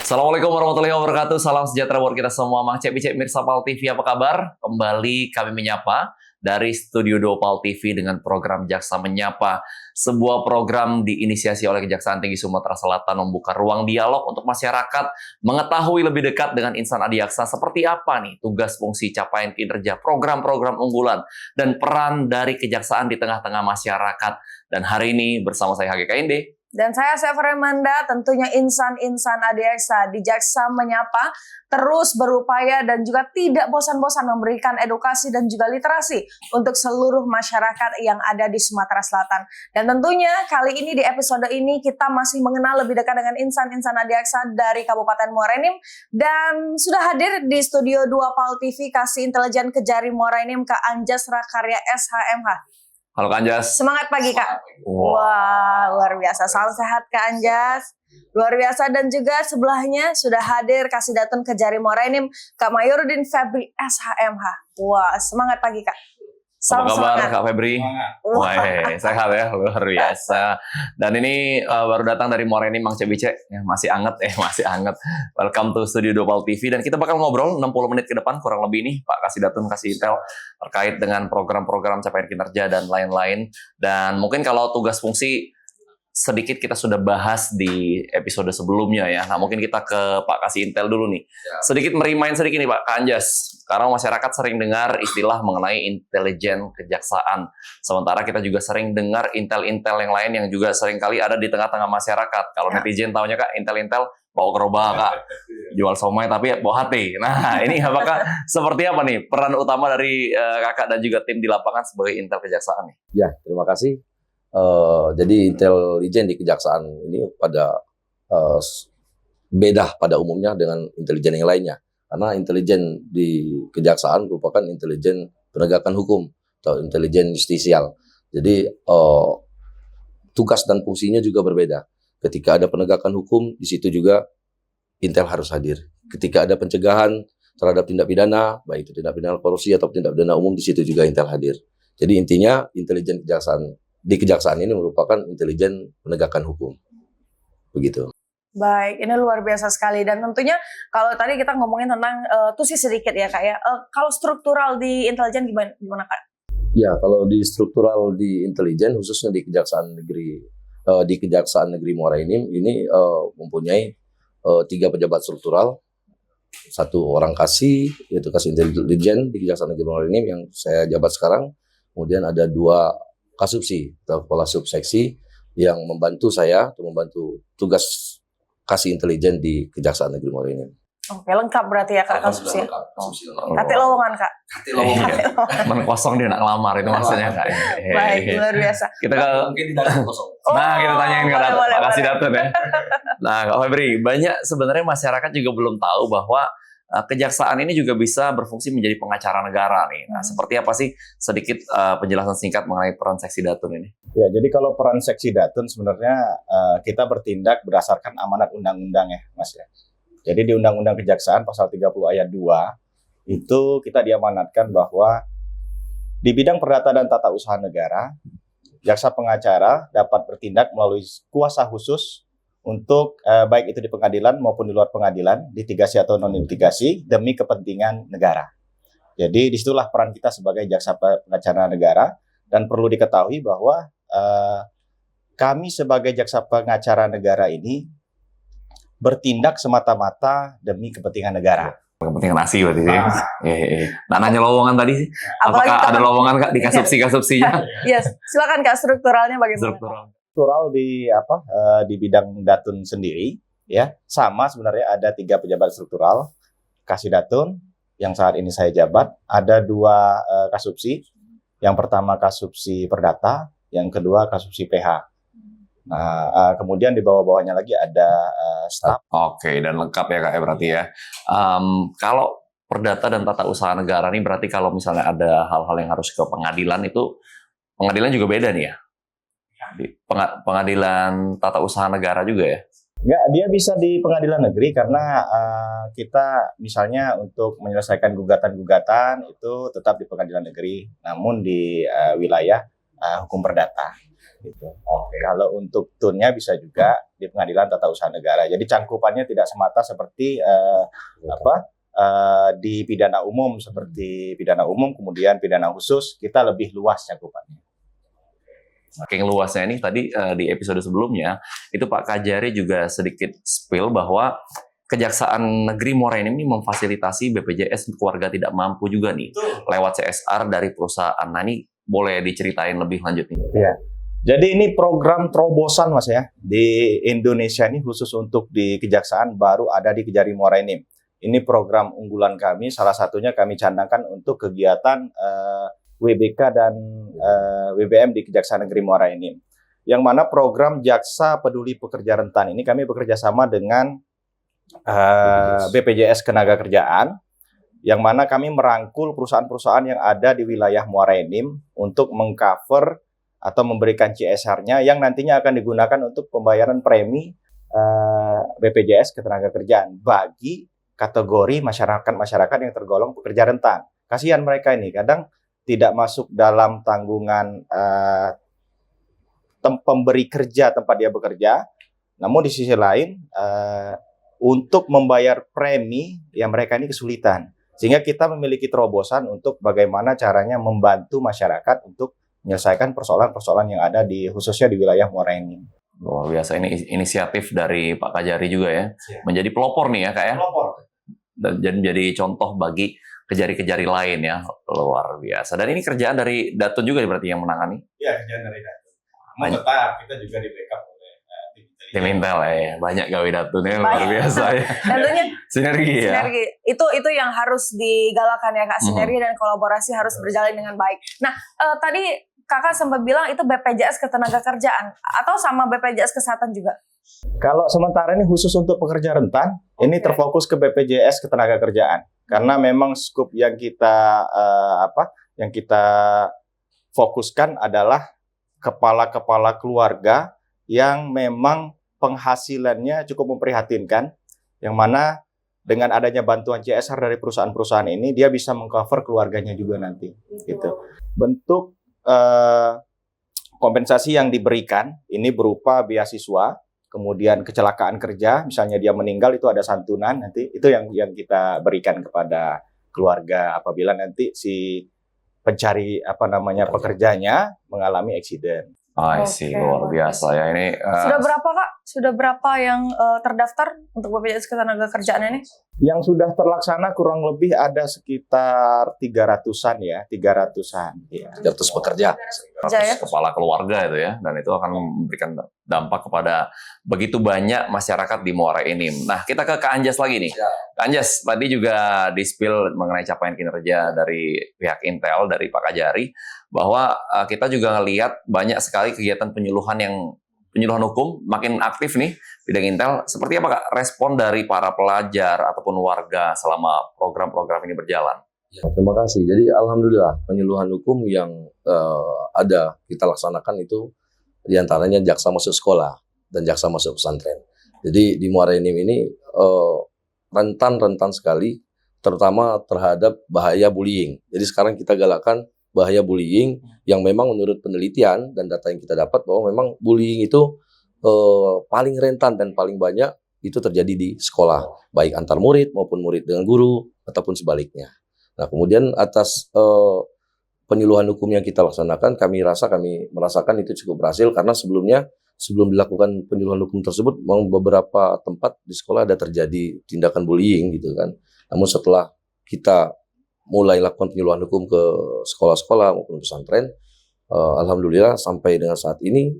Assalamualaikum warahmatullahi wabarakatuh. Salam sejahtera buat kita semua. Mang Cek Bicek Mirsa Pal TV, apa kabar? Kembali kami menyapa dari Studio 2 Pal TV dengan program Jaksa Menyapa. Sebuah program diinisiasi oleh Kejaksaan Tinggi Sumatera Selatan membuka ruang dialog untuk masyarakat mengetahui lebih dekat dengan insan adiaksa seperti apa nih tugas, fungsi, capaian kinerja, program-program unggulan, dan peran dari kejaksaan di tengah-tengah masyarakat. Dan hari ini bersama saya HGKND. Dan saya Remanda, tentunya insan-insan adiaksa di Jaksa Menyapa terus berupaya dan juga tidak bosan-bosan memberikan edukasi dan juga literasi untuk seluruh masyarakat yang ada di Sumatera Selatan. Dan tentunya kali ini di episode ini kita masih mengenal lebih dekat dengan insan-insan adiaksa dari Kabupaten Muara Enim, dan sudah hadir di Studio 2 Pal TV Kasih Intelijen Kejari Muara Enim Kak Anjas Rakarya SHMH. Halo Kak Anjas. Semangat pagi Kak. Wah, luar biasa. Salam sehat Kak Anjas. Luar biasa. Dan juga sebelahnya sudah hadir Kasidatun Kejari Muara Enim Kak Mayurudin Febri SHMH. Wah, semangat pagi Kak. Apa kabar semangat. Kak Febri? Wah, sehat ya, luar biasa. Dan ini baru datang dari Muara Enim, Mang Cek Bicek. Ya, masih anget. Welcome to Studio 2 Pal TV. Dan kita bakal ngobrol 60 menit ke depan kurang lebih nih, Pak Kasidatun kasih intel terkait dengan program-program capaian kinerja dan lain-lain. Dan mungkin kalau tugas fungsi sedikit kita sudah bahas di episode sebelumnya ya. Nah, mungkin kita ke Pak kasih intel dulu nih. Sedikit merimain sedikit nih Pak Kak Anjas. Karena masyarakat sering dengar istilah mengenai intelijen kejaksaan. Sementara kita juga sering dengar intel-intel yang lain yang juga sering kali ada di tengah-tengah masyarakat. Kalau netizen taunya Kak, intel-intel bawa gerobak Kak. Jual somai tapi bawa hati. Nah, ini apakah seperti apa nih peran utama dari Kakak dan juga tim di lapangan sebagai intel kejaksaan nih? Ya, terima kasih. Jadi intelijen di kejaksaan ini pada beda pada umumnya dengan intelijen yang lainnya. Karena intelijen di kejaksaan merupakan intelijen penegakan hukum atau intelijen justisial. Jadi tugas dan fungsinya juga berbeda. Ketika ada penegakan hukum, di situ juga intel harus hadir. Ketika ada pencegahan terhadap tindak pidana, baik itu tindak pidana korupsi atau tindak pidana umum, di situ juga intel hadir. Jadi intinya intelijen kejaksaan di kejaksaan ini merupakan intelijen penegakan hukum. Begitu. Baik, ini luar biasa sekali. Dan tentunya kalau tadi kita ngomongin tentang tusi sedikit ya Kak ya. Kalau struktural di intelijen gimana Kak? Ya, kalau di struktural di intelijen khususnya di Kejaksaan Negeri Muara Enim ini mempunyai 3 pejabat struktural. 1 orang kasih, yaitu kasih intelijen di Kejaksaan Negeri Muara Enim yang saya jabat sekarang. Kemudian ada 2 kasubsi atau kepala subseksi yang membantu saya untuk membantu tugas kasih intelijen di Kejaksaan Negeri Muara Enim. Oke, lengkap berarti ya Kak kasubsi. Kati lowongan Kak. Kati lowongan. Men kosong dia nak ngelamar itu maksudnya Kak. Baik, luar biasa. Kita mungkin tidak kosong. Nah, kita tanyain ke Pak Kasidatun ya. Nah, Kak Febri, banyak sebenarnya masyarakat juga belum tahu bahwa kejaksaan ini juga bisa berfungsi menjadi pengacara negara nih. Nah, seperti apa sih sedikit penjelasan singkat mengenai peran Seksi Datun ini? Ya, jadi kalau peran Seksi Datun sebenarnya kita bertindak berdasarkan amanat undang-undang ya, Mas ya. Jadi di Undang-Undang Kejaksaan pasal 30 ayat 2 itu kita diamanatkan bahwa di bidang perdata dan tata usaha negara, jaksa pengacara dapat bertindak melalui kuasa khusus untuk baik itu di pengadilan maupun di luar pengadilan, litigasi atau non-litigasi, demi kepentingan negara. Jadi disitulah peran kita sebagai jaksa pengacara negara, dan perlu diketahui bahwa kami sebagai jaksa pengacara negara ini bertindak semata-mata demi kepentingan negara. Kepentingan ASI berarti sih. Nah, nanya lowongan tadi sih. Apakah ada lowongan Kak di kasubsi-kasubsinya? Yes, silakan Kak, strukturalnya bagaimana? Struktural di bidang Datun sendiri ya sama sebenarnya ada 3 pejabat struktural. Kasih Datun yang saat ini saya jabat, ada 2 kasubsi. Yang pertama kasubsi perdata, yang kedua kasubsi PH. Nah, kemudian di bawah-bawahnya lagi ada staf. Oke, dan lengkap ya Kak ya berarti ya. Kalau perdata dan tata usaha negara ini berarti kalau misalnya ada hal-hal yang harus ke pengadilan itu, pengadilan juga beda nih ya? Di pengadilan tata usaha negara juga ya? Enggak, dia bisa di pengadilan negeri karena kita misalnya untuk menyelesaikan gugatan-gugatan itu tetap di pengadilan negeri, namun di wilayah hukum perdata. Gitu. Kalau untuk tunnya bisa juga di Pengadilan Tata Usaha Negara. Jadi cangkupannya tidak semata seperti di pidana umum, seperti pidana umum kemudian pidana khusus, kita lebih luas cangkupannya. Saking luasnya ini tadi di episode sebelumnya itu Pak Kajari juga sedikit spill bahwa Kejaksaan Negeri Muara Enim ini memfasilitasi BPJS untuk keluarga tidak mampu juga nih lewat CSR dari perusahaan. Nah ini boleh diceritain lebih lanjut nih. Iya. Jadi ini program terobosan Mas ya di Indonesia ini khusus untuk di Kejaksaan baru ada di Kejari Muara Enim. Ini program unggulan kami, salah satunya kami canangkan untuk kegiatan WBK dan WBM di Kejaksaan Negeri Muara Enim. Yang mana program Jaksa Peduli Pekerja Rentan ini kami bekerja sama dengan BPJS Ketenagakerjaan, yang mana kami merangkul perusahaan-perusahaan yang ada di wilayah Muara Enim untuk mengcover atau memberikan CSR-nya yang nantinya akan digunakan untuk pembayaran premi BPJS Ketenagakerjaan bagi kategori masyarakat yang tergolong pekerja rentan. Kasihan mereka ini, kadang tidak masuk dalam tanggungan pemberi kerja tempat dia bekerja, namun di sisi lain untuk membayar premi yang mereka ini kesulitan. Sehingga kita memiliki terobosan untuk bagaimana caranya membantu masyarakat untuk menyelesaikan persoalan-persoalan yang ada di khususnya di wilayah Muara Enim. Luar biasa, ini inisiatif dari Pak Kajari juga ya. Menjadi pelopor nih ya Kak ya. Pelopor. Dan jadi contoh bagi kejari-kejari lain ya. Luar biasa. Dan ini kerjaan dari Datun juga berarti yang menangani? Iya, kerjaan dari Datun. Tetap kita juga di backup oleh tim Intel ya. Banyak gawe Datun ya, luar biasa ya. Tentunya Sinergi ya. sinergi. Itu yang harus digalakan ya Kak, sinergi dan kolaborasi harus berjalan dengan baik. Nah, tadi Kakak sempat bilang itu BPJS Ketenagakerjaan atau sama BPJS Kesehatan juga? Kalau sementara ini khusus untuk pekerja rentan, ini terfokus ke BPJS Ketenagakerjaan. Karena memang skup yang kita fokuskan adalah kepala-kepala keluarga yang memang penghasilannya cukup memprihatinkan, yang mana dengan adanya bantuan CSR dari perusahaan-perusahaan ini, dia bisa mengcover keluarganya juga nanti. Gitu. Bentuk kompensasi yang diberikan ini berupa beasiswa, kemudian kecelakaan kerja, misalnya dia meninggal itu ada santunan nanti, itu yang kita berikan kepada keluarga apabila nanti si pencari pekerjanya mengalami eksiden. I see, luar biasa ya ini. Sudah berapa Kak? Sudah berapa yang terdaftar untuk BPJS Ketenagakerjaan ini? Yang sudah terlaksana kurang lebih ada sekitar 300-an ya, 300-an. Ya. 300 pekerja. 100 kepala keluarga itu ya, dan itu akan memberikan dampak kepada begitu banyak masyarakat di Muara Enim. Nah, kita ke Kak Anjas lagi nih. Ya. Kak Anjas, tadi juga di-spill mengenai capaian kinerja dari pihak Intel, dari Pak Kajari, bahwa kita juga ngelihat banyak sekali kegiatan penyuluhan hukum makin aktif nih bidang Intel. Seperti apa Kak respon dari para pelajar ataupun warga selama program-program ini berjalan? Ya, terima kasih. Jadi alhamdulillah penyuluhan hukum yang ada kita laksanakan itu diantaranya jaksa masuk sekolah dan jaksa masuk pesantren. Jadi di Muara Enim ini rentan sekali, terutama terhadap bahaya bullying. Jadi sekarang kita galakkan bahaya bullying yang memang menurut penelitian dan data yang kita dapat bahwa memang bullying itu paling rentan dan paling banyak itu terjadi di sekolah, baik antar murid maupun murid dengan guru ataupun sebaliknya. Nah, kemudian atas penyuluhan hukum yang kita laksanakan, kami merasakan itu cukup berhasil karena sebelum dilakukan penyuluhan hukum tersebut, memang beberapa tempat di sekolah ada terjadi tindakan bullying gitu kan. Namun setelah kita mulai lakukan penyuluhan hukum ke sekolah-sekolah maupun pesantren, alhamdulillah sampai dengan saat ini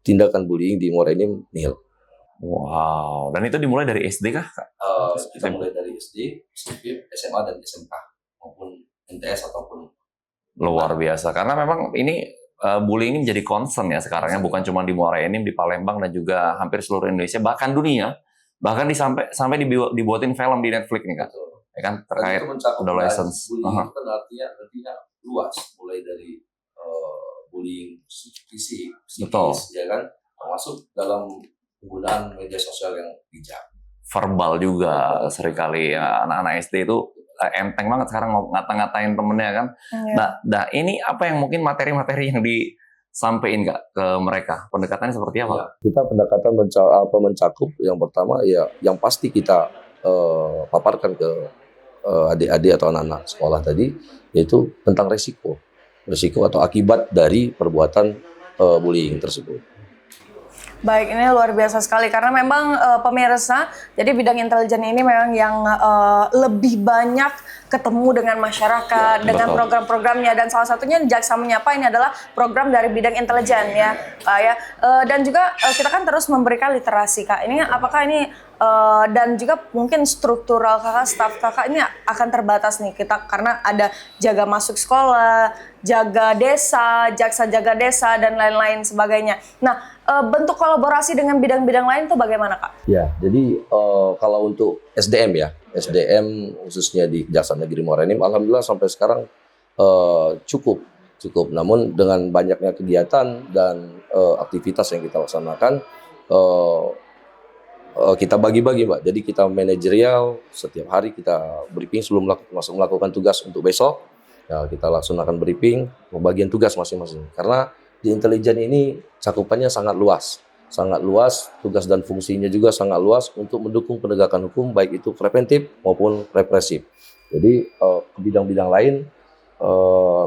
tindakan bullying di Muara Enim nihil. Wow, dan itu dimulai dari SD kah? Kita mulai dari SD, SMP, SMA dan SMK maupun NTS ataupun luar biasa karena memang ini bullying ini menjadi concern ya sekarang ya, bukan cuma di Muara Enim, di Palembang dan juga hampir seluruh Indonesia bahkan dunia, bahkan sampai dibuatin film di Netflix nih Kak. Ya kan terkait adolescence. Bullying itu kan artinya luas, mulai dari bullying fisik, psikis, ya kan, termasuk dalam penggunaan media sosial yang bijak. Verbal juga seringkali ya, anak-anak SD itu enteng banget sekarang ngata-ngatain temennya kan. Yeah. Nah, ini apa yang mungkin materi-materi yang sampein nggak ke mereka? Pendekatannya seperti apa? Ya, kita pendekatan mencakup yang pertama ya yang pasti kita paparkan ke adik-adik atau anak-anak sekolah tadi, yaitu tentang resiko atau akibat dari perbuatan bullying tersebut. Baik, ini luar biasa sekali karena memang pemirsa, jadi bidang intelijen ini memang yang lebih banyak ketemu dengan masyarakat, dengan betul. program-programnya, dan salah satunya Jaksa Menyapa ini adalah program dari bidang intelijen ya, Kak ya. Dan juga kita kan terus memberikan literasi, Kak. Ini apakah ini dan juga mungkin struktural Kakak, staf Kakak ini akan terbatas nih kita karena ada jaga masuk sekolah, jaga desa, jaksa jaga desa dan lain-lain sebagainya. Nah, bentuk kolaborasi dengan bidang-bidang lain itu bagaimana, Kak? Ya, jadi kalau untuk SDM ya, SDM khususnya di Kejaksaan Negeri Muara Enim, alhamdulillah sampai sekarang cukup. Namun dengan banyaknya kegiatan dan aktivitas yang kita laksanakan, kita bagi-bagi, Mbak. Jadi kita manajerial, setiap hari kita briefing sebelum melakukan tugas untuk besok. Ya, kita laksanakan briefing, pembagian tugas masing-masing. Karena di intelijen ini cakupannya sangat luas, tugas dan fungsinya juga sangat luas untuk mendukung penegakan hukum, baik itu preventif maupun represif. Jadi bidang-bidang lain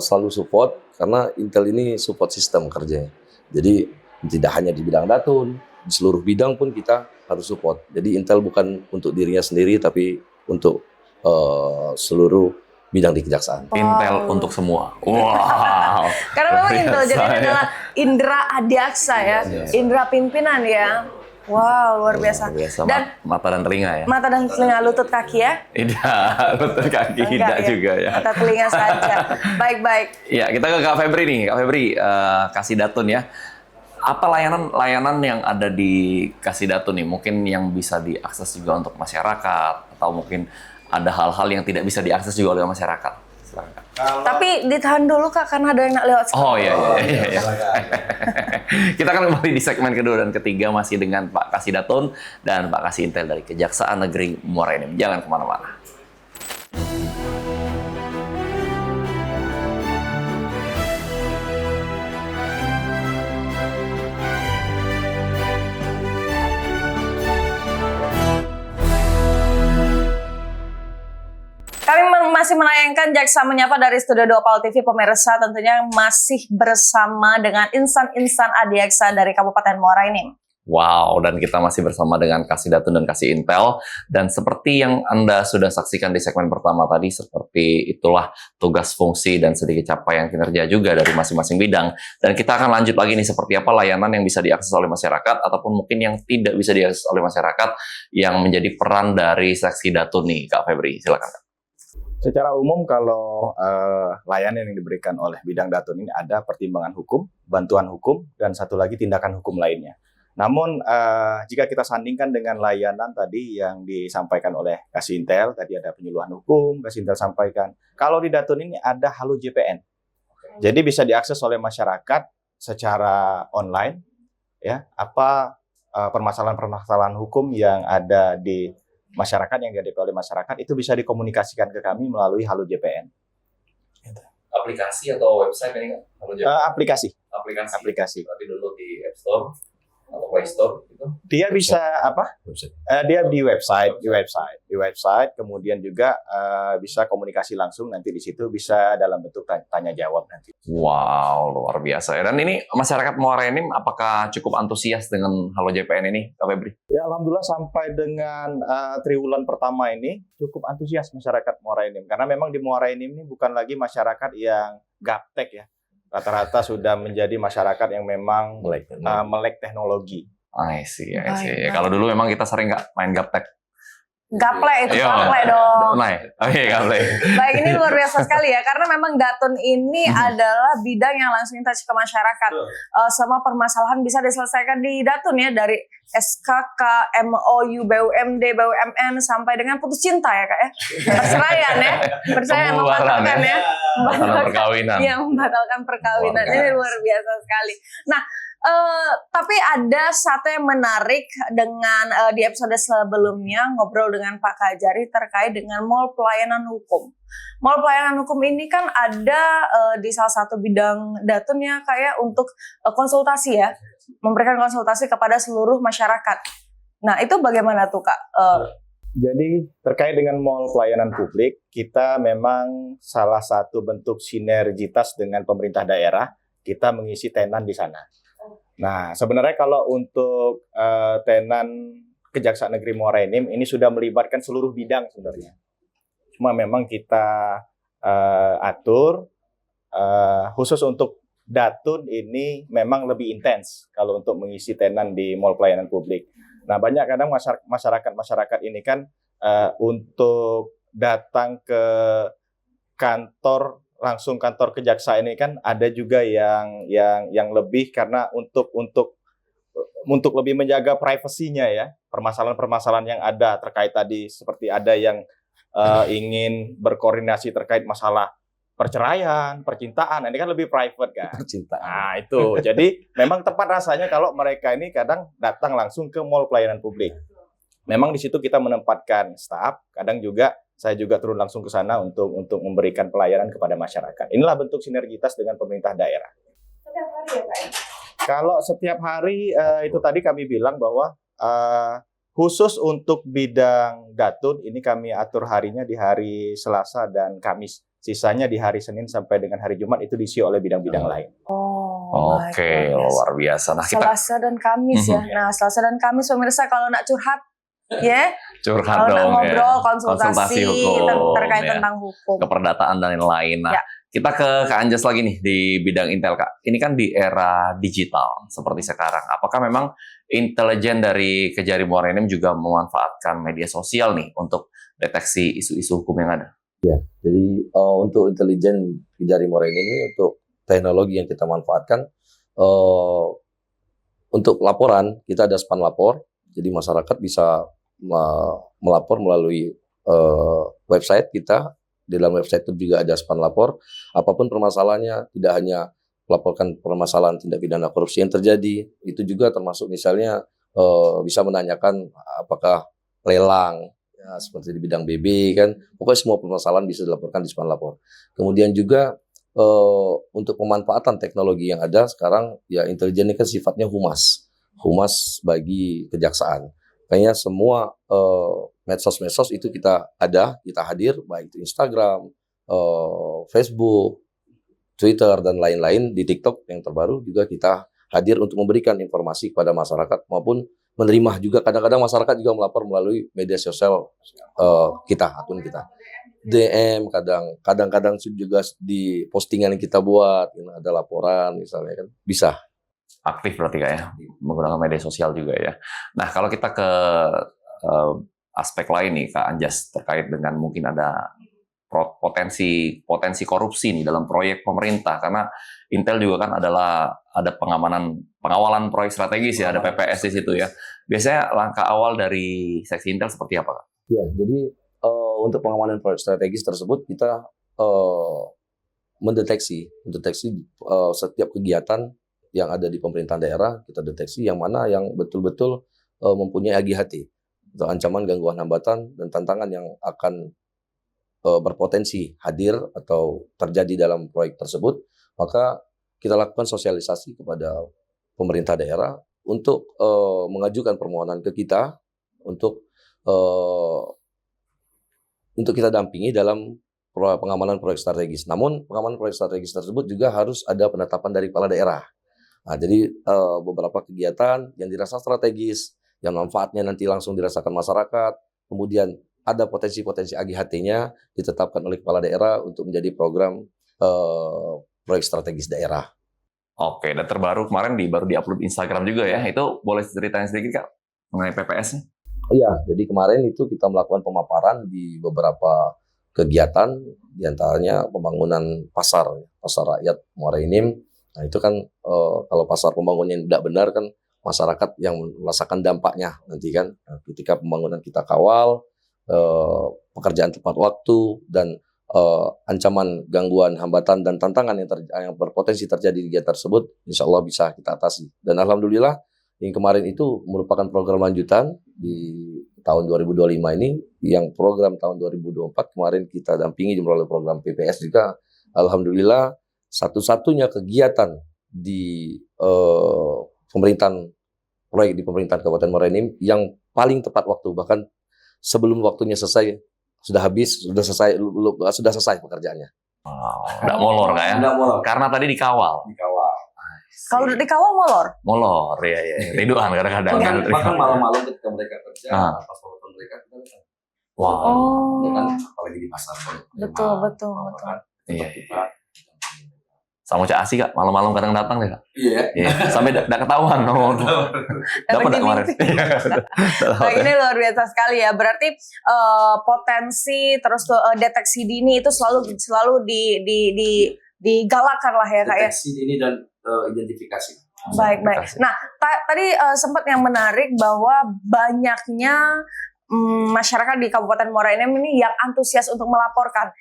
selalu support, karena Intel ini support sistem kerjanya. Jadi tidak hanya di bidang datun, di seluruh bidang pun kita harus support. Jadi Intel bukan untuk dirinya sendiri, tapi untuk seluruh bidang di kejaksaan. Intel untuk semua. Wow. Karena memang intelijen ini Biasa, ya. adalah indera adiaksa ya, indera pimpinan ya. Wow, luar biasa. Biasa, Dan mata dan telinga ya. mata dan telinga, lutut, kaki ya? Tidak, lutut kaki tidak Enggak ya? juga ya. Mata telinga saja. Baik-baik. Ya, kita ke Kak Febri nih. Kak Febri, kasih datun ya. Apa layanan yang ada di Kasidatun nih? Mungkin yang bisa diakses juga untuk masyarakat, atau mungkin ada hal-hal yang tidak bisa diakses juga oleh masyarakat. Silakan. Tapi ditahan dulu Kak, karena ada yang nak lewat sekarang. Oh iya. Kita akan kembali di segmen kedua dan ketiga masih dengan Pak Kasidatun dan Pak Kasintel dari Kejaksaan Negeri Muara Enim. Jangan kemana-mana. Kami masih menayangkan Jaksa Menyapa dari Studio Dopal TV, pemirsa, tentunya masih bersama dengan insan-insan adiaksa dari Kabupaten Muara Enim. Wow, dan kita masih bersama dengan Kasidatun dan Kasih Intel. Dan seperti yang Anda sudah saksikan di segmen pertama tadi, seperti itulah tugas, fungsi, dan sedikit capaian kinerja juga dari masing-masing bidang. Dan kita akan lanjut lagi nih, seperti apa layanan yang bisa diakses oleh masyarakat, ataupun mungkin yang tidak bisa diakses oleh masyarakat, yang menjadi peran dari Seksi Datun nih, Kak Febri. Silakan. Secara umum kalau layanan yang diberikan oleh bidang datun ini ada pertimbangan hukum, bantuan hukum, dan satu lagi tindakan hukum lainnya. Namun jika kita sandingkan dengan layanan tadi yang disampaikan oleh Kasintel, tadi ada penyuluhan hukum, Kasintel sampaikan. Kalau di datun ini ada Halo JPN. Jadi bisa diakses oleh masyarakat secara online, ya, apa permasalahan-permasalahan hukum yang ada di masyarakat, yang dihadapi oleh masyarakat, itu bisa dikomunikasikan ke kami melalui Halo JPN. Aplikasi atau website ini, Halo JPN? Aplikasi. Berarti dulu di App Store atau Play Store gitu. Dia bisa apa? Dia di website, kemudian juga bisa komunikasi langsung nanti di situ, bisa dalam bentuk tanya jawab nanti. Wow, luar biasa ya. Dan ini masyarakat Muara Enim apakah cukup antusias dengan Halo JPN ini, Kak Febri? Ya, alhamdulillah sampai dengan triwulan pertama ini cukup antusias masyarakat Muara Enim, karena memang di Muara Enim ini bukan lagi masyarakat yang gaptek ya. Rata-rata sudah menjadi masyarakat yang memang melek teknologi. I see. Baik. Kalau dulu memang kita sering nggak main gaptek. Gaplek itu, Iya. gaplek dong. Oke, gaplek. Baik, ini luar biasa sekali ya, karena memang Datun ini adalah bidang yang langsung touch ke masyarakat. Semua permasalahan bisa diselesaikan di Datun ya, dari SKK, MOU, BUMD, BUMN, sampai dengan putus cinta ya Kak ya. Perceraian ya, perceraian, membatalkan ya. Perkawinan. Iya, membatalkan perkawinan. Ini luar biasa sekali. Nah, tapi ada satu yang menarik dengan di episode sebelumnya ngobrol dengan Pak Kajari terkait dengan Mall Pelayanan Hukum. Mall pelayanan hukum ini kan ada di salah satu bidang datunnya kayak untuk konsultasi ya, memberikan konsultasi kepada seluruh masyarakat. Nah itu bagaimana tuh Kak? Jadi terkait dengan mall pelayanan publik, kita memang salah satu bentuk sinergitas dengan pemerintah daerah, kita mengisi tenan di sana. Nah sebenarnya kalau untuk tenan Kejaksaan Negeri Muara Enim ini sudah melibatkan seluruh bidang sebenarnya. Cuma memang kita atur khusus untuk datun ini memang lebih intens kalau untuk mengisi tenan di mall pelayanan publik. Nah banyak kadang masyarakat ini kan untuk datang ke kantor langsung kantor kejaksaan ini kan ada juga yang lebih karena untuk lebih menjaga privasinya ya, permasalahan-permasalahan yang ada terkait tadi seperti ada yang ingin berkoordinasi terkait masalah perceraian, percintaan, ini kan lebih private kan. Percintaan. Nah itu, jadi memang tepat rasanya kalau mereka ini kadang datang langsung ke mall pelayanan publik. Memang di situ kita menempatkan staf, kadang juga saya juga turun langsung ke sana untuk memberikan pelayanan kepada masyarakat. Inilah bentuk sinergitas dengan pemerintah daerah. Setiap hari ya Kak? Kalau setiap hari itu tadi kami bilang bahwa khusus untuk bidang datun ini kami atur harinya di hari Selasa dan Kamis. Sisanya di hari Senin sampai dengan hari Jumat itu diisi oleh bidang-bidang lain. Oke, luar biasa. Nah, kita Selasa dan Kamis ya. Nah Selasa dan Kamis pemirsa kalau nak curhat ya, curhat kalau nak dong ngobrol ya. konsultasi hukum, terkait ya. tentang hukum. Keperdataan dan lain-lain. Nah, Ya. kita ke Kak Anjas lagi nih di bidang Intel, Kak. Ini kan di era digital seperti sekarang. Apakah memang intelijen dari Kejari Muara Enim juga memanfaatkan media sosial nih untuk deteksi isu-isu hukum yang ada? Jadi untuk intelijen Kejari Muara Enim ini untuk teknologi yang kita manfaatkan untuk laporan kita ada span lapor, jadi masyarakat bisa melapor melalui website kita. Di dalam website itu juga ada span lapor, apapun permasalahannya, tidak hanya melaporkan permasalahan tindak pidana korupsi yang terjadi, itu juga termasuk misalnya bisa menanyakan apakah lelang, ya, seperti di bidang BB kan, pokoknya semua permasalahan bisa dilaporkan di span lapor. Kemudian juga untuk pemanfaatan teknologi yang ada sekarang, ya intelijen ini kan sifatnya humas bagi kejaksaan. Kayaknya semua medsos itu kita hadir, baik itu Instagram, Facebook, Twitter dan lain-lain, di TikTok yang terbaru juga kita hadir untuk memberikan informasi kepada masyarakat maupun menerima juga. Kadang-kadang masyarakat juga melapor melalui media sosial akun kita. DM kadang-kadang juga di postingan yang kita buat, ada laporan misalnya kan bisa. Aktif berarti Kak ya, menggunakan media sosial juga ya. Nah, kalau kita ke aspek lain nih Kak Anjas terkait dengan mungkin ada potensi korupsi nih dalam proyek pemerintah, karena Intel juga kan ada pengawalan proyek strategis ya, ada PPS di situ ya. Biasanya langkah awal dari seksi Intel seperti apa Kak? Ya, jadi untuk pengawalan proyek strategis tersebut kita mendeteksi setiap kegiatan yang ada di pemerintahan daerah, kita deteksi yang mana yang betul-betul mempunyai AGHT atau ancaman gangguan hambatan dan tantangan yang akan berpotensi hadir atau terjadi dalam proyek tersebut, maka kita lakukan sosialisasi kepada pemerintah daerah untuk mengajukan permohonan ke kita untuk kita dampingi dalam pengamanan proyek strategis. Namun pengamanan proyek strategis tersebut juga harus ada penetapan dari kepala daerah. Nah, jadi beberapa kegiatan yang dirasa strategis, yang manfaatnya nanti langsung dirasakan masyarakat, kemudian ada potensi-potensi AGHT-nya ditetapkan oleh kepala daerah untuk menjadi program proyek strategis daerah. Oke, dan terbaru kemarin baru diupload Instagram juga ya. Itu boleh ceritain sedikit Kak mengenai PPS-nya? Iya, jadi kemarin itu kita melakukan pemaparan di beberapa kegiatan, diantaranya pembangunan pasar rakyat Muara Enim. Nah itu kan kalau pasar pembangunannya tidak benar kan masyarakat yang merasakan dampaknya nanti kan. Nah, ketika pembangunan kita kawal, pekerjaan tepat waktu dan ancaman gangguan hambatan dan tantangan yang berpotensi terjadi di kegiatan tersebut, insya Allah bisa kita atasi. Dan alhamdulillah yang kemarin itu merupakan program lanjutan di tahun 2025 ini, yang program tahun 2024 kemarin kita dampingi melalui program PPS juga, alhamdulillah satu-satunya kegiatan di pemerintahan proyek di pemerintahan Kabupaten Muara Enim yang paling tepat waktu, bahkan sebelum waktunya selesai sudah selesai pekerjaannya. Nggak molor Kak ya? Nggak molor. Karena tadi dikawal. Kalau udah dikawal molor. Molor, ya. Riduan kadang-kadang. Bahkan malam-malam ketika mereka kerja, pas waktu mereka kita kan, Wow. Oh, kan apalagi di pasar. betul. Iya. Sama Cak Asi Kak, malam-malam kadang datang deh Kak. Iya. Iya. Sampai nggak ketahuan. Dapat nggak kemarin? Nah, ini luar biasa sekali ya. Berarti potensi terus deteksi dini itu selalu digalakkan lah ya Kak ya. Deteksi dini dan identifikasi. Baik. Nah, tadi sempat yang menarik bahwa banyaknya masyarakat di Kabupaten Muara Enim ini yang antusias untuk melaporkan.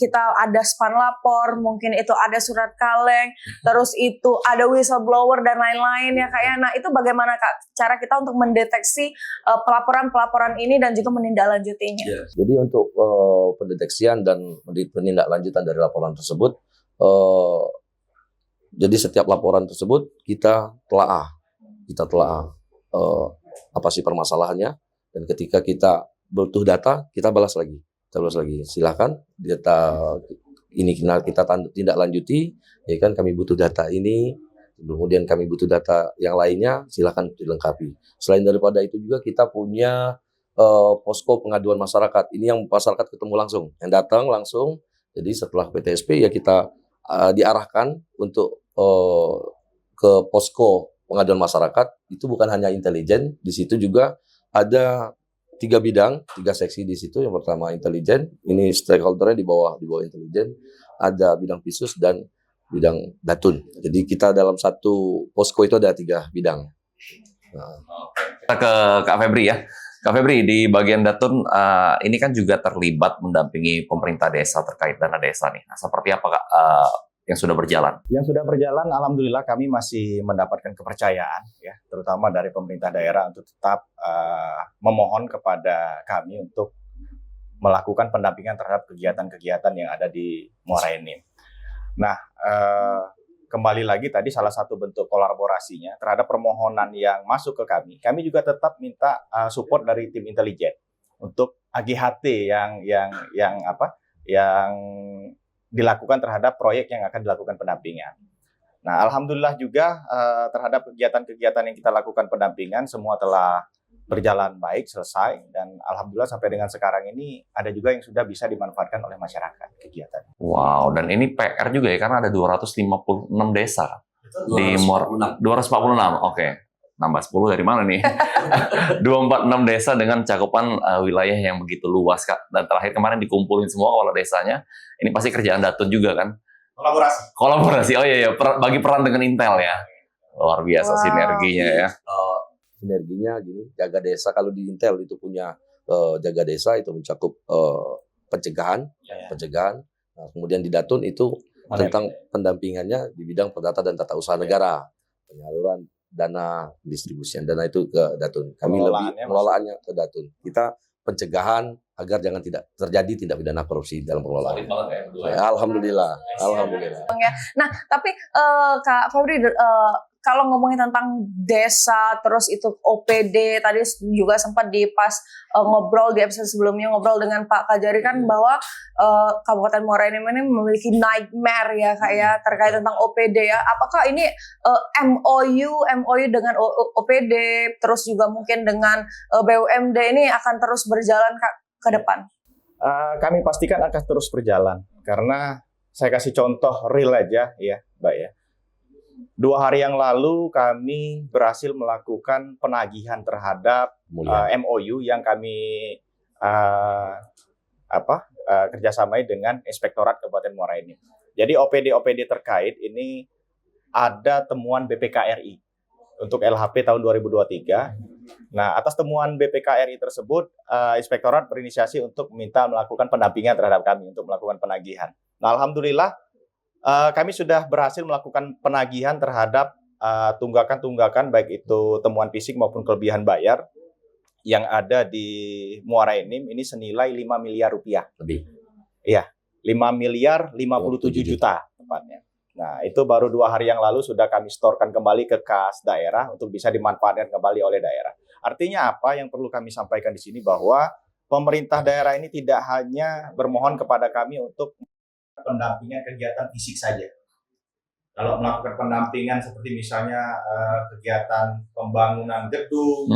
Kita ada span lapor, mungkin itu ada surat kaleng, terus itu ada whistleblower dan lain-lain ya Kak ya. Nah, itu bagaimana Kak cara kita untuk mendeteksi pelaporan-pelaporan ini dan juga menindaklanjutinya? Ya. Jadi untuk pendeteksian dan penindaklanjutan dari laporan tersebut, jadi setiap laporan tersebut kita telaah apa sih permasalahannya, dan ketika kita butuh data kita balas lagi. Silakan data ini kita tindak lanjuti, ya kan, kami butuh data ini, kemudian kami butuh data yang lainnya, silakan dilengkapi. Selain daripada itu juga kita punya posko pengaduan masyarakat. Ini yang masyarakat ketemu langsung, yang datang langsung. Jadi setelah PTSP ya kita diarahkan untuk ke posko pengaduan masyarakat. Itu bukan hanya intelijen, di situ juga ada 3 bidang, 3 seksi di situ. Yang pertama intelijen, ini stakeholdernya di bawah intelijen, ada bidang Pisus dan bidang Datun. Jadi kita dalam satu posko itu ada 3 bidang. Nah. Kita ke Kak Febri ya. Kak Febri, di bagian Datun ini kan juga terlibat mendampingi pemerintah desa terkait dana desa nih. Nah, seperti apa Kak yang sudah berjalan? Yang sudah berjalan, alhamdulillah kami masih mendapatkan kepercayaan, ya, terutama dari pemerintah daerah untuk tetap memohon kepada kami untuk melakukan pendampingan terhadap kegiatan-kegiatan yang ada di Muara Enim. Nah, kembali lagi tadi salah satu bentuk kolaborasinya terhadap permohonan yang masuk ke kami juga tetap minta support dari tim intelijen untuk AGHT yang dilakukan terhadap proyek yang akan dilakukan pendampingan. Nah, alhamdulillah juga terhadap kegiatan-kegiatan yang kita lakukan pendampingan semua telah berjalan baik, selesai, dan alhamdulillah sampai dengan sekarang ini ada juga yang sudah bisa dimanfaatkan oleh masyarakat kegiatan. Wow, dan ini PR juga ya karena ada 256 desa di 246. Oke. Nambah 10 dari mana nih? 246 desa dengan cakupan wilayah yang begitu luas Kak. Dan terakhir kemarin dikumpulin semua kepala desanya. Ini pasti kerjaan Datun juga kan? Kolaborasi. Oh iya, bagi peran dengan Intel ya. Luar biasa sinerginya ya. Sinerginya gini, jaga desa kalau di Intel itu punya jaga desa itu mencakup pencegahan. Nah, kemudian di Datun itu tentang pendampingannya di bidang perdata dan tata usaha negara, penyaluran dana, distribusian dana itu ke Datun. Kami lebih pengelolaannya ke Datun. Kita pencegahan agar jangan tidak terjadi tindak pidana korupsi dalam pengelolaan. Alhamdulillah. Nah, tapi Kak Febri, kalau ngomongin tentang desa, terus itu OPD, tadi juga sempat ngobrol di episode sebelumnya, ngobrol dengan Pak Kajari kan bahwa Kabupaten Muara Enim ini memiliki nightmare ya Kak ya, terkait tentang OPD ya. Apakah ini MOU dengan OPD, terus juga mungkin dengan BUMD ini akan terus berjalan Kak ke depan? Kami pastikan akan terus berjalan, karena saya kasih contoh real aja ya Mbak ya. 2 hari yang lalu kami berhasil melakukan penagihan terhadap MOU yang kami kerjasamai dengan Inspektorat Kabupaten Muara Enim. Jadi OPD terkait ini ada temuan BPKRI untuk LHP tahun 2023. Nah, atas temuan BPKRI tersebut, Inspektorat berinisiasi untuk meminta melakukan pendampingan terhadap kami untuk melakukan penagihan. Nah, alhamdulillah kami sudah berhasil melakukan penagihan terhadap tunggakan-tunggakan baik itu temuan fisik maupun kelebihan bayar yang ada di Muara Enim ini senilai 5 miliar rupiah. Lebih. Iya, 5 miliar 57 juta tepatnya. Nah, itu baru 2 hari yang lalu sudah kami setorkan kembali ke kas daerah untuk bisa dimanfaatkan kembali oleh daerah. Artinya apa yang perlu kami sampaikan di sini bahwa pemerintah daerah ini tidak hanya bermohon kepada kami untuk pendampingan kegiatan fisik saja. Kalau melakukan pendampingan seperti misalnya kegiatan pembangunan gedung,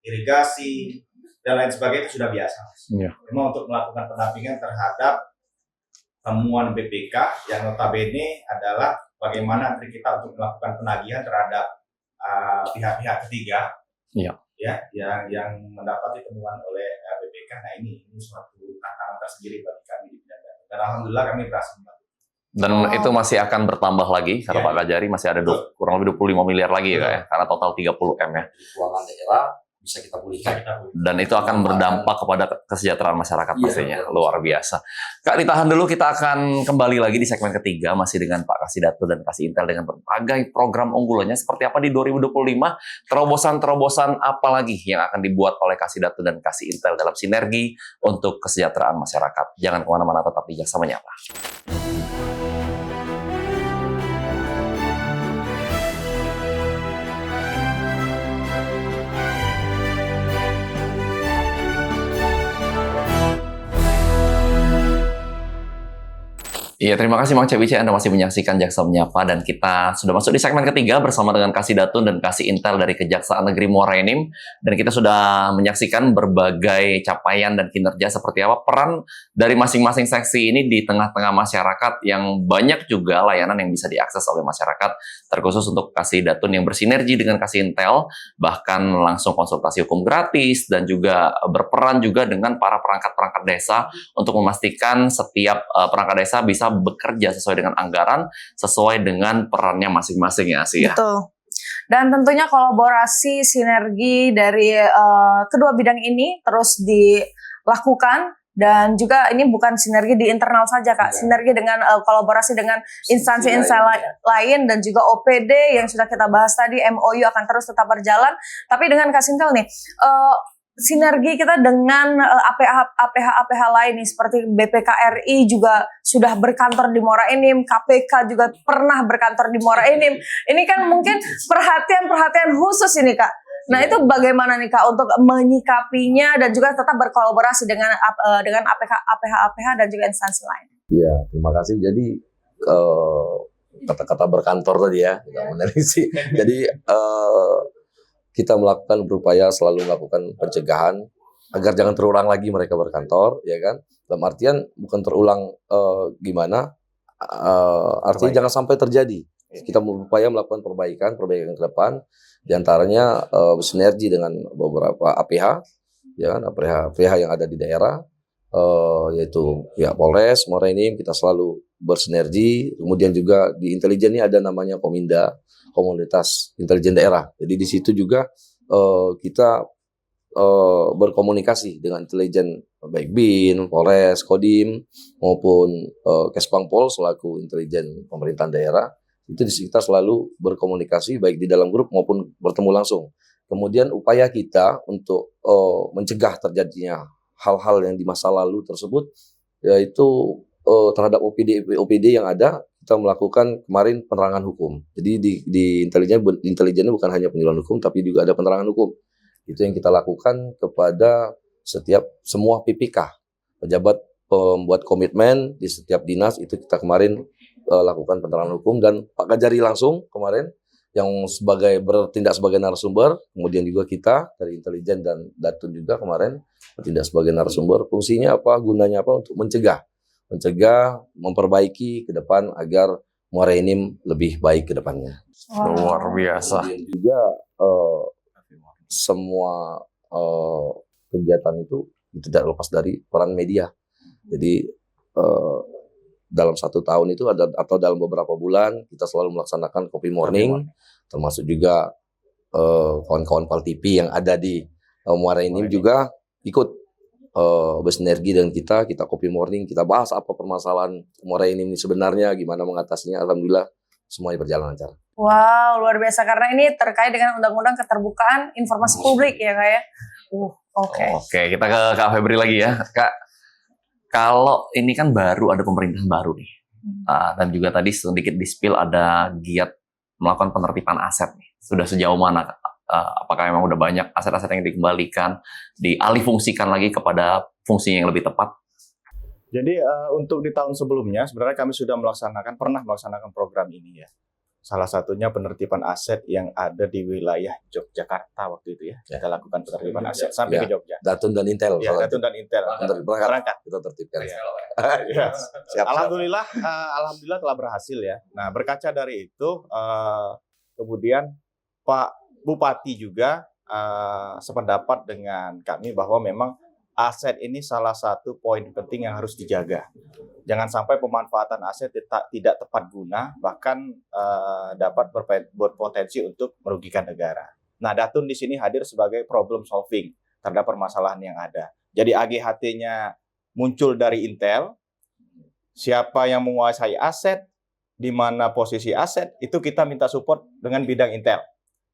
irigasi, dan lain sebagainya itu sudah biasa. Iya. Memang untuk melakukan pendampingan terhadap temuan BPK yang notabene adalah bagaimana kita untuk melakukan penagihan terhadap pihak-pihak ketiga, Iya. ya, yang mendapati temuan oleh BPK. Nah ini suatu tantangan tersendiri bagi kami di bidang data. Dan alhamdulillah kami berhasil membantu. Dan itu masih akan bertambah lagi, kata Iya. Pak Kajari, masih ada kurang lebih 25 miliar lagi ya, Kak, ya? Karena total 30 M ya. Keuangan daerah bisa kita pulihkan. Dan itu akan berdampak kepada kesejahteraan masyarakat Iya, pastinya. betul. Luar biasa. Kak, ditahan dulu, kita akan kembali lagi di segmen ketiga, masih dengan Pak Kasidato dan Kasih Intel dengan berbagai program unggulannya. Seperti apa di 2025, terobosan-terobosan apa lagi yang akan dibuat oleh Kasidato dan Kasih Intel dalam sinergi untuk kesejahteraan masyarakat. Jangan kemana-mana, tetap di Jaksa Menyapa. Iya, terima kasih Mang Cebice, Anda masih menyaksikan Jaksa Menyapa dan kita sudah masuk di segmen ketiga bersama dengan Kasih Datun dan Kasih Intel dari Kejaksaan Negeri Muara Enim, dan kita sudah menyaksikan berbagai capaian dan kinerja seperti apa peran dari masing-masing seksi ini di tengah-tengah masyarakat yang banyak juga layanan yang bisa diakses oleh masyarakat, terkhusus untuk Kasih Datun yang bersinergi dengan Kasih Intel, bahkan langsung konsultasi hukum gratis dan juga berperan juga dengan para perangkat-perangkat desa untuk memastikan setiap perangkat desa bisa bekerja sesuai dengan anggaran, sesuai dengan perannya masing-masing ya, Asia. Betul. Dan tentunya kolaborasi sinergi dari kedua bidang ini terus dilakukan, dan juga ini bukan sinergi di internal saja, Kak. Sinergi dengan kolaborasi dengan instansi-instansi lain dan juga OPD yang sudah kita bahas tadi, MOU akan terus tetap berjalan. Tapi dengan Kak Sintel nih, sinergi kita dengan APH lain nih, seperti BPKRI juga sudah berkantor di Muara Enim, KPK juga pernah berkantor di Muara Enim. Ini kan mungkin perhatian khusus ini, Kak. Nah, itu bagaimana nih, Kak, untuk menyikapinya dan juga tetap berkolaborasi dengan APH dan juga instansi lain? Iya, terima kasih. Jadi kata-kata berkantor tadi ya, nggak menelisih. Jadi kita berupaya selalu melakukan pencegahan agar jangan terulang lagi mereka berkantor, ya kan? Dalam artian bukan terulang gimana? Artinya jangan sampai terjadi. Kita berupaya melakukan perbaikan ke depan, diantaranya bersinergi dengan beberapa APH, ya kan? APH yang ada di daerah, yaitu pihak Polres, Muara Enim, kita selalu bersinergi. Kemudian juga di intelijen ini ada namanya Kominda, Komunitas Intelijen Daerah. Jadi di situ juga kita berkomunikasi dengan intelijen baik BIN, Polres, Kodim maupun Kesbangpol selaku intelijen pemerintahan daerah. Itu kita selalu berkomunikasi baik di dalam grup maupun bertemu langsung. Kemudian upaya kita untuk mencegah terjadinya hal-hal yang di masa lalu tersebut, yaitu terhadap OPD yang ada, kita melakukan kemarin penerangan hukum. Jadi di intelijennya bukan hanya penyuluhan hukum, tapi juga ada penerangan hukum. Itu yang kita lakukan kepada semua PPK, pejabat pembuat komitmen di setiap dinas. Itu kita kemarin lakukan penerangan hukum, dan Pak Kajari langsung kemarin yang bertindak sebagai narasumber. Kemudian juga kita dari intelijen dan Datun juga kemarin bertindak sebagai narasumber. Fungsinya apa? Gunanya apa? Untuk mencegah, memperbaiki ke depan agar Muara Enim lebih baik ke depannya. Luar biasa. Kemudian juga semua kegiatan itu tidak lepas dari peran media. Jadi dalam 1 tahun itu atau dalam beberapa bulan kita selalu melaksanakan Kopi Morning, termasuk juga kawan-kawan Pal TV yang ada di Muara Enim juga ikut bersinergi dengan kita Kopi Morning, kita bahas apa permasalahan Muara Enim ini sebenarnya, gimana mengatasinya. Alhamdulillah semuanya berjalan lancar. Wow, luar biasa, karena ini terkait dengan Undang-Undang Keterbukaan Informasi Publik ya, Kak ya. Oke. Oke, kita ke Kak Febri lagi ya. Kak, kalau ini kan baru ada pemerintahan baru nih. Dan juga tadi sedikit di-spill ada giat melakukan penertiban aset nih. Sudah sejauh mana, Kak? Apakah memang udah banyak aset-aset yang dikembalikan, dialihfungsikan lagi kepada fungsinya yang lebih tepat? Jadi untuk di tahun sebelumnya sebenarnya kami sudah pernah melaksanakan program ini ya. Salah satunya penertiban aset yang ada di wilayah Yogyakarta waktu itu ya. Kita lakukan penertiban aset sampai Ya. ke Jogja. Datun dan Intel. Ya, Datun dan Intel. Berangkat. Kita tertibkan. Ya. Siap. Alhamdulillah telah berhasil ya. Nah, berkaca dari itu, kemudian Pak Bupati juga sependapat dengan kami bahwa memang aset ini salah satu poin penting yang harus dijaga. Jangan sampai pemanfaatan aset tidak tepat guna, bahkan dapat berpotensi untuk merugikan negara. Nah, Datun di sini hadir sebagai problem solving terhadap permasalahan yang ada. Jadi AGHT-nya muncul dari Intel. Siapa yang menguasai aset, di mana posisi aset, itu kita minta support dengan bidang Intel.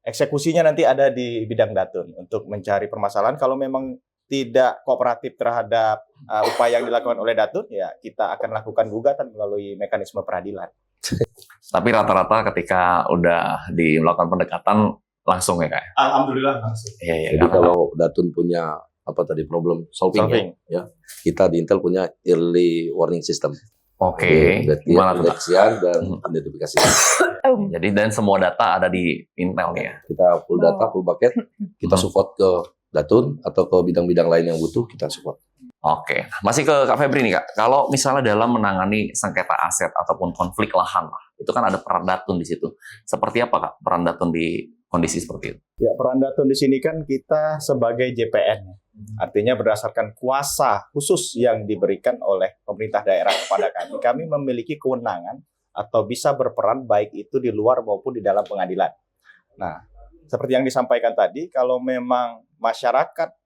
Eksekusinya nanti ada di bidang Datun untuk mencari permasalahan. Kalau memang tidak kooperatif terhadap upaya yang dilakukan oleh Datun, ya kita akan lakukan gugatan melalui mekanisme peradilan. Tapi rata-rata ketika udah melakukan pendekatan langsung ya, Kak? Alhamdulillah langsung. Iya, Jadi kalau Datun punya problem solving. Ya, kita di Intel punya early warning system. Oke. Gimana tuh, Kak? Pendeteksian dan identifikasi. Jadi dan semua data ada di Intel nih ya? Kita full data, full bucket, kita support ke Datun atau ke bidang-bidang lain yang butuh, kita support. Oke, masih ke Kak Febri nih, Kak. Kalau misalnya dalam menangani sengketa aset ataupun konflik lahan lah, itu kan ada peran Datun di situ. Seperti apa, Kak, peran Datun di kondisi seperti itu? Ya, peran Datun di sini kan kita sebagai JPN. Artinya berdasarkan kuasa khusus yang diberikan oleh pemerintah daerah kepada kami memiliki kewenangan atau bisa berperan baik itu di luar maupun di dalam pengadilan. Nah, seperti yang disampaikan tadi, kalau memang masyarakat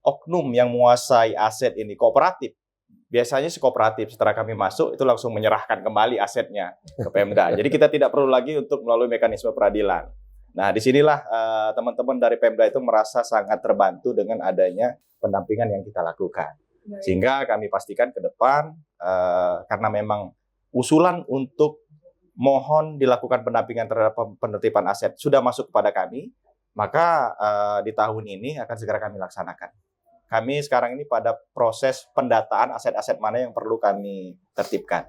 oknum yang menguasai aset ini kooperatif, biasanya si kooperatif setelah kami masuk itu langsung menyerahkan kembali asetnya ke Pemda. Jadi kita tidak perlu lagi untuk melalui mekanisme peradilan. Nah, disinilah teman-teman dari Pemda itu merasa sangat terbantu dengan adanya pendampingan yang kita lakukan. Sehingga kami pastikan ke depan, karena memang usulan untuk mohon dilakukan pendampingan terhadap penertiban aset sudah masuk kepada kami, maka di tahun ini akan segera kami laksanakan. Kami sekarang ini pada proses pendataan aset-aset mana yang perlu kami tertibkan.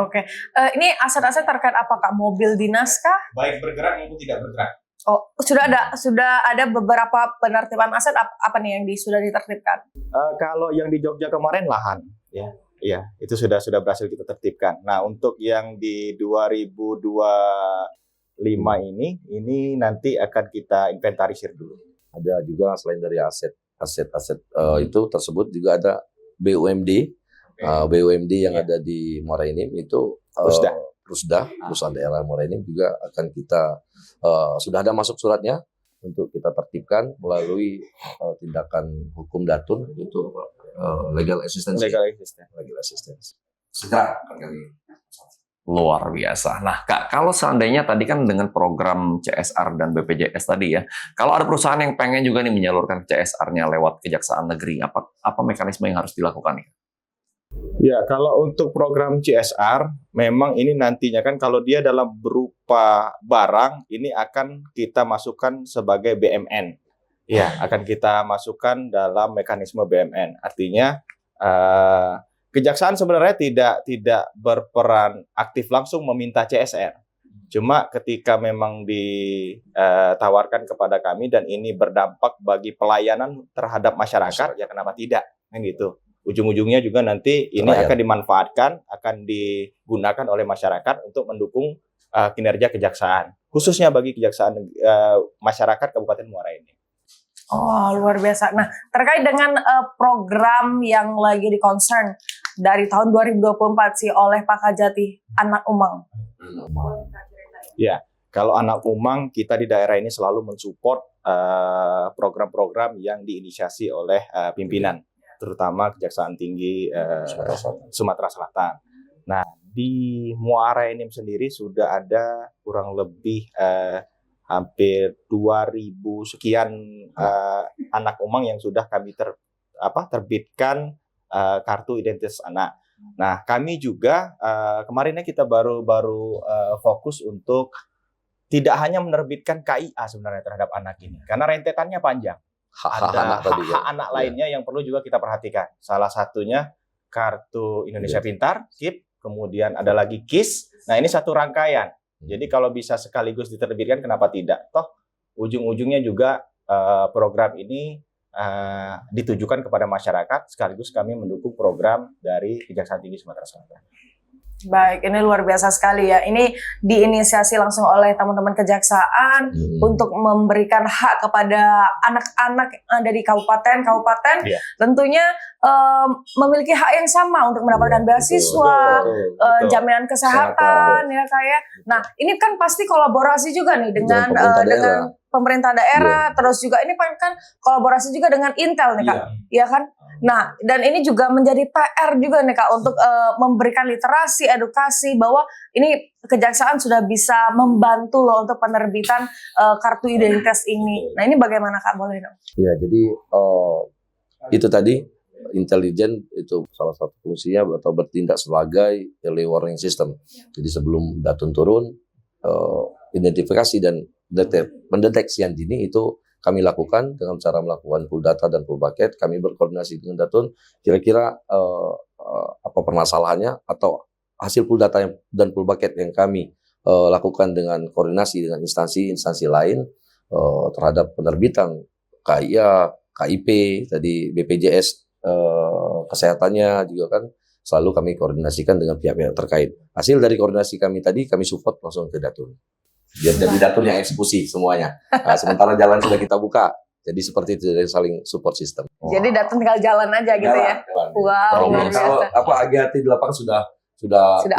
Oke. Ini aset-aset terkait apa, Kak? Mobil dinas kah? Baik bergerak maupun tidak bergerak. Oh, sudah ada beberapa penertiban aset apa nih yang sudah ditertibkan? Kalau yang di Jogja kemarin lahan, ya. Iya, itu sudah berhasil kita tertibkan. Nah, untuk yang di 2025 ini nanti akan kita inventarisir dulu. Ada juga selain dari aset itu tersebut juga ada BUMD. BUMD yang ada di Muara Enim itu Rusda, perusahaan daerah Muara Enim juga akan kita sudah ada masuk suratnya untuk kita tertibkan melalui tindakan hukum Datun itu legal assistance. Segera Luar biasa. Nah, Kak, kalau seandainya tadi kan dengan program CSR dan BPJS tadi ya, kalau ada perusahaan yang pengen juga nih menyalurkan CSR-nya lewat Kejaksaan Negeri, apa mekanisme yang harus dilakukan nih? Ya, kalau untuk program CSR, memang ini nantinya kan kalau dia dalam berupa barang, ini akan kita masukkan sebagai BMN. Ya, akan kita masukkan dalam mekanisme BMN. Artinya, Kejaksaan sebenarnya tidak berperan aktif langsung meminta CSR. Cuma ketika memang ditawarkan kepada kami dan ini berdampak bagi pelayanan terhadap masyarakat, ya kenapa tidak? Kan gitu. Ujung-ujungnya juga nanti ini akan dimanfaatkan, akan digunakan oleh masyarakat untuk mendukung kinerja kejaksaan, khususnya bagi kejaksaan masyarakat Kabupaten Muara Enim. Oh, luar biasa. Nah, terkait dengan program yang lagi di-concern dari tahun 2024 sih oleh Pak Kajati, Anak Umang. Ya, kalau Anak Umang, kita di daerah ini selalu mensupport program-program yang diinisiasi oleh pimpinan, terutama Kejaksaan Tinggi Sumatera Selatan. Nah, di Muara Enim sendiri sudah ada kurang lebih hampir 2.000 sekian anak umang yang sudah kami terbitkan kartu identitas anak. Nah, kami juga kemarinnya kita baru fokus untuk tidak hanya menerbitkan KIA sebenarnya terhadap anak ini, karena rentetannya panjang. Ada hak-hak anak lainnya yang perlu juga kita perhatikan. Salah satunya kartu Indonesia Pintar, KIP, kemudian ada lagi KIS. Nah, ini satu rangkaian. Jadi kalau bisa sekaligus diterbitkan, kenapa tidak? Toh ujung-ujungnya juga program ini ditujukan kepada masyarakat, sekaligus kami mendukung program dari Kejaksaan Tinggi Sumatera Selatan. Baik, ini luar biasa sekali ya. Ini diinisiasi langsung oleh teman-teman kejaksaan untuk memberikan hak kepada anak-anak yang ada di kabupaten. Tentunya memiliki hak yang sama untuk mendapatkan beasiswa, jaminan kesehatan, ya kayak. Nah, ini kan pasti kolaborasi juga nih dengan pemerintah daerah, terus juga ini kan kolaborasi juga dengan Intel nih Kak, iya kan? Nah, dan ini juga menjadi PR juga nih Kak untuk memberikan literasi, edukasi bahwa ini kejaksaan sudah bisa membantu loh untuk penerbitan kartu identitas ini. Nah, ini bagaimana Kak, boleh dong? Ya, jadi itu tadi intelijen itu salah satu fungsinya atau bertindak sebagai early warning system. Jadi sebelum datun turun, identifikasi dan pendeteksian dini itu kami lakukan dengan cara melakukan pool data dan pool bucket. Kami berkoordinasi dengan Datun, kira-kira apa permasalahannya atau hasil pool data dan pool bucket yang kami lakukan dengan koordinasi dengan instansi lain terhadap penerbitan KIA, KIP, tadi BPJS kesehatannya juga kan selalu kami koordinasikan dengan pihak-pihak terkait. Hasil dari koordinasi kami tadi kami support langsung ke Datun. Biar jadi Datun yang eksekusi semuanya. Nah, sementara jalan sudah kita buka. Jadi seperti itu, dari saling support system. Jadi Datun tinggal jalan aja gitu ya. Wow, luar biasa. Kalau hati-hati di lapangan sudah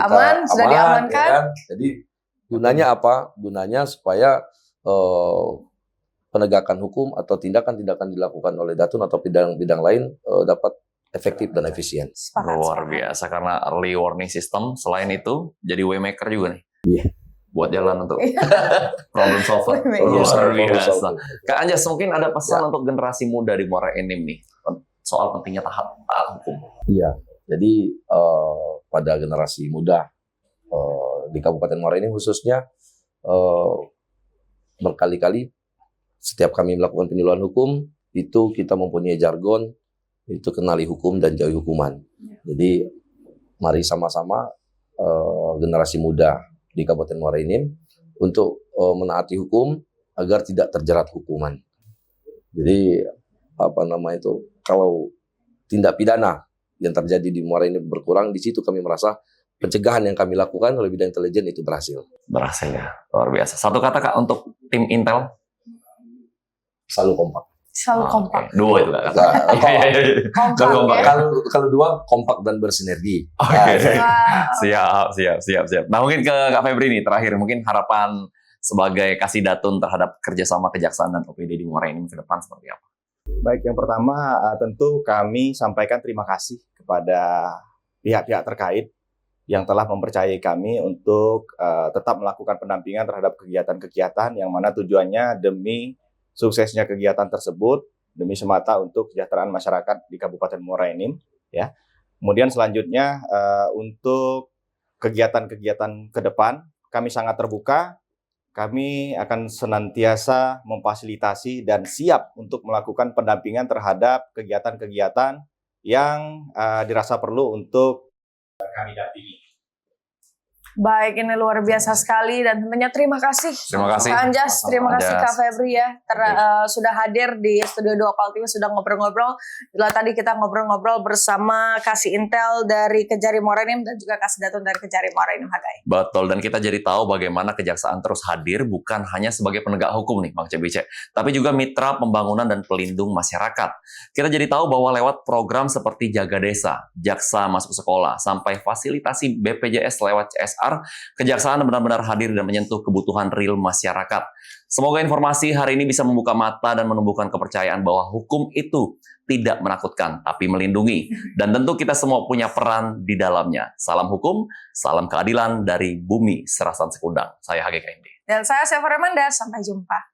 aman, sudah diamankan. Ya kan? Jadi gunanya apa? Gunanya supaya penegakan hukum atau tindakan-tindakan dilakukan oleh Datun atau bidang-bidang lain dapat efektif dan efisien. Luar biasa, karena early warning system selain itu jadi waymaker juga nih. Iya. Buat jalan untuk problem solver. Luar biasa. Kak Anjas, mungkin ada pesan untuk generasi muda di Muara Enim nih soal pentingnya taat hukum. Iya, jadi pada generasi muda di Kabupaten Muara Enim khususnya berkali-kali setiap kami melakukan penyuluhan hukum itu kita mempunyai jargon itu kenali hukum dan jauhi hukuman. Jadi mari sama-sama generasi muda di Kabupaten Muara Enim untuk menaati hukum agar tidak terjerat hukuman. Jadi kalau tindak pidana yang terjadi di Muara Enim berkurang, di situ kami merasa pencegahan yang kami lakukan oleh bidang intelijen itu berhasil. Berhasil ya, luar biasa. Satu kata Kak untuk tim Intel? Selalu kompak. Selalu kompak. Okay. Dua itu Kak. Kompak. Kalau dua kompak dan bersinergi. Oke. Siap. Nah, mungkin ke Kak Febri nih terakhir, mungkin harapan sebagai kasih Datun terhadap kerjasama kejaksaan dan OPD di Muara Enim ke depan seperti apa? Baik, yang pertama tentu kami sampaikan terima kasih kepada pihak-pihak terkait yang telah mempercayai kami untuk tetap melakukan pendampingan terhadap kegiatan-kegiatan yang mana tujuannya demi suksesnya kegiatan tersebut, demi semata untuk kesejahteraan masyarakat di Kabupaten Muara Enim, ya. Kemudian selanjutnya untuk kegiatan-kegiatan ke depan kami sangat terbuka. Kami akan senantiasa memfasilitasi dan siap untuk melakukan pendampingan terhadap kegiatan-kegiatan yang dirasa perlu untuk kami dampingi. Baik, ini luar biasa sekali dan tentunya terima kasih Kak Anjas, terima kasih Kak Febri ya sudah hadir di studio 2 Opal TV, sudah ngobrol-ngobrol. Bila tadi kita ngobrol-ngobrol bersama Kasih Intel dari Kejari Muara Enim dan juga Kasih Datun dari Kejari Muara Enim Hagai. Betul, dan kita jadi tahu bagaimana kejaksaan terus hadir bukan hanya sebagai penegak hukum nih Bang CBC, tapi juga mitra pembangunan dan pelindung masyarakat. Kita jadi tahu bahwa lewat program seperti Jaga Desa, Jaksa Masuk Sekolah, sampai fasilitasi BPJS lewat CSR, kejaksaan benar-benar hadir dan menyentuh kebutuhan real masyarakat. Semoga informasi hari ini bisa membuka mata dan menumbuhkan kepercayaan bahwa hukum itu tidak menakutkan, tapi melindungi. Dan tentu kita semua punya peran di dalamnya. Salam hukum, salam keadilan dari Bumi Serasan Sekundang. Saya HGKMD. Dan saya Seva Remanda, sampai jumpa.